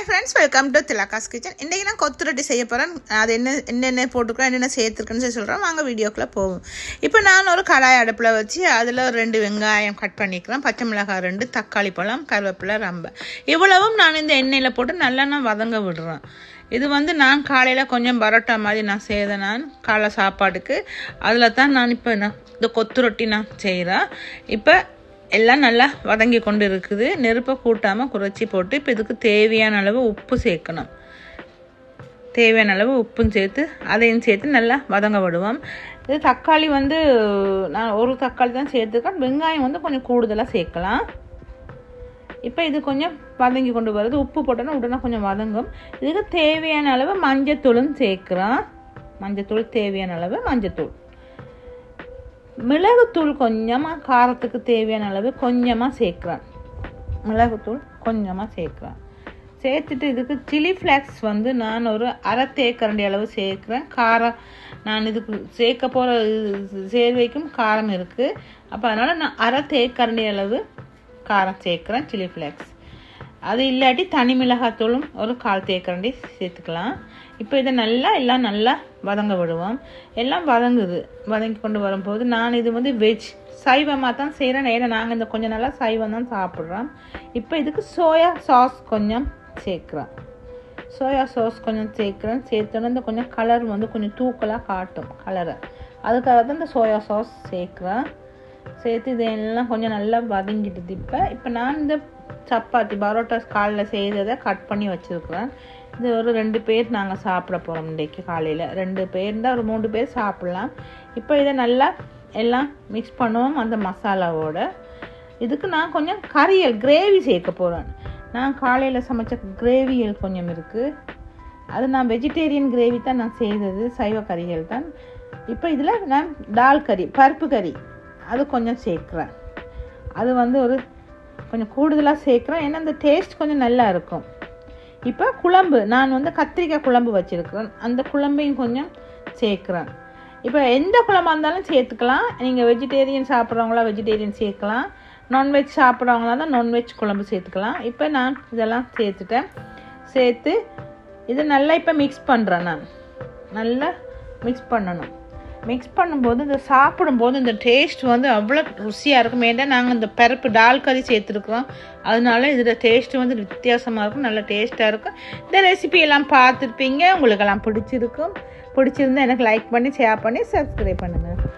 Hi friends, welcome to Tilaka's Kitchen. இன்றைக்கி நான் கொத்து ரொட்டி செய்ய போகிறேன். அது என்னென்ன போட்டுக்கிறேன், என்னென்ன சேர்த்துருக்குன்னு சொல்கிறேன். வாங்க வீடியோக்குள்ளே போவோம். இப்போ நான் ஒரு கடாய் அடுப்பில் வச்சு அதில் 2 வெங்காயம் கட் பண்ணிக்கிறேன், பச்சை மிளகாய் 2, தக்காளி பழம், கருவேப்பிலை, ரம்பை. இவ்வளவும் நான் இந்த எண்ணெயில் போட்டு நல்லா நான் வதங்க விடுறேன். இது நான் காலையில் கொஞ்சம் பரோட்டா மாதிரி நான் செய்தேன். நான் காலை சாப்பாட்டுக்கு அதில் தான் நான் இப்போ இந்த கொத்து ரொட்டி நான் செய்கிறேன். இப்போ எல்லாம் நல்லா வதங்கி கொண்டு இருக்குது. நெருப்பை கூட்டாமல் குறைச்சி போட்டு இப்போ இதுக்கு தேவையான அளவு உப்பு சேர்க்கணும். தேவையான அளவு உப்பும் சேர்த்து அதையும் சேர்த்து நல்லா வதங்க விடுவோம். இது தக்காளி நான் ஒரு தக்காளி தான் சேர்த்துக்கேன். வெங்காயம் கொஞ்சம் கூடுதலாக சேர்க்கலாம். இப்போ இது கொஞ்சம் வதங்கி கொண்டு வருது. உப்பு போட்டோன்னா உடனே கொஞ்சம் வதங்கும். இதுக்கு தேவையான அளவு மஞ்சத்தூளும் சேர்க்குறோம். மஞ்சத்தூள் தேவையான அளவு மஞ்சத்தூள், மிளகுத்தூள் கொஞ்சமாக காரத்துக்கு தேவையான அளவு கொஞ்சமாக சேர்க்குறேன். மிளகுத்தூள் கொஞ்சமாக சேர்க்குறேன். சேர்த்துட்டு இதுக்கு சில்லி ஃப்ளேக்ஸ் நான் ஒரு அரை தேக்கரண்டி அளவு சேர்க்குறேன். காரம் நான் இதுக்கு சேர்க்க போகிற சேர்வைக்கும் காரம் இருக்குது. அப்போ அதனால் நான் அரை தேக்கரண்டி அளவு காரம் சேர்க்குறேன், சில்லி ஃப்ளேக்ஸ். அது இல்லாட்டி தனி மிளகாத்தூளும் ஒரு 1/4 தேக்கரண்டி சேர்த்துக்கலாம். இப்போ இதை எல்லாம் நல்லா வதங்க விடுவோம். எல்லாம் வதங்கி கொண்டு வரும்போது நான் இது வெஜ் சைவமாக தான் செய்கிறேன். ஏன்னா நாங்கள் கொஞ்சம் நல்லா சைவம் தான் சாப்பிட்றோம். இப்போ இதுக்கு சோயா சாஸ் கொஞ்சம் சேர்க்குறேன். சோயா சாஸ் கொஞ்சம் சேர்த்தோன்னே இந்த கொஞ்சம் கலர் கொஞ்சம் தூக்கலாக காட்டும் கலரை. அதுக்காக தான் இந்த சோயா சாஸ் சேர்க்குறேன். சேர்த்து இதெல்லாம் கொஞ்சம் நல்லா வதங்கிடுது. இப்போ நான் இந்த சப்பாத்தி பரோட்டா காலையில் செய்ததை கட் பண்ணி வச்சுருக்குறேன். இது ஒரு 2 பேர் நாங்கள் சாப்பிட போகிறோம் இன்றைக்கு காலையில். 2 பேர் இருந்தால் ஒரு 3 பேர் சாப்பிட்லாம். இப்போ இதை நல்லா எல்லாம் மிக்ஸ் பண்ணுவோம் அந்த மசாலாவோட. இதுக்கு நான் கொஞ்சம் கிரேவி சேர்க்க போகிறேன். நான் காலையில் சமைச்ச கிரேவிகள் கொஞ்சம் இருக்குது. அது நான் வெஜிடேரியன் கிரேவி தான் நான் செய்தது, சைவ கறிகள் தான். இப்போ இதில் நான் டால் கறி, பருப்பு கறி அது கொஞ்சம் சேர்க்குறேன். அது ஒரு கொஞ்சம் கூடுதலாக சேர்க்குறேன். ஏன்னா அந்த டேஸ்ட் கொஞ்சம் நல்லா இருக்கும். இப்போ குழம்பு நான் கத்திரிக்காய் குழம்பு வச்சுருக்கிறேன். அந்த குழம்பையும் கொஞ்சம் சேர்க்குறேன். இப்போ எந்த குழம்பா இருந்தாலும் சேர்த்துக்கலாம். நீங்கள் வெஜிடேரியன் சாப்பிட்றவங்களா வெஜிடேரியன் சேர்க்கலாம், நான்வெஜ் சாப்பிட்றவங்களா தான் நான்வெஜ் குழம்பு சேர்த்துக்கலாம். இப்போ நான் இதெல்லாம் சேர்த்து இது நல்லா இப்போ மிக்ஸ் பண்ணுறேன். நான் நல்லா மிக்ஸ் பண்ணணும். மிக்ஸ் பண்ணும்போது இந்த சாப்பிடும்போது இந்த டேஸ்ட் அவ்வளோ ருசியாக இருக்கும். ஏன்னா நாங்கள் இந்த பருப்பு டால் கறி சேர்த்துருக்குறோம். அதனால இதில் டேஸ்ட்டு வித்தியாசமாக இருக்கும், நல்ல டேஸ்ட்டாக இருக்கும். இந்த ரெசிபி எல்லாம் பார்த்துருப்பீங்க, உங்களுக்கெல்லாம் பிடிச்சிருந்தா எனக்கு லைக் பண்ணி ஷேர் பண்ணி சப்ஸ்கிரைப் பண்ணுங்கள்.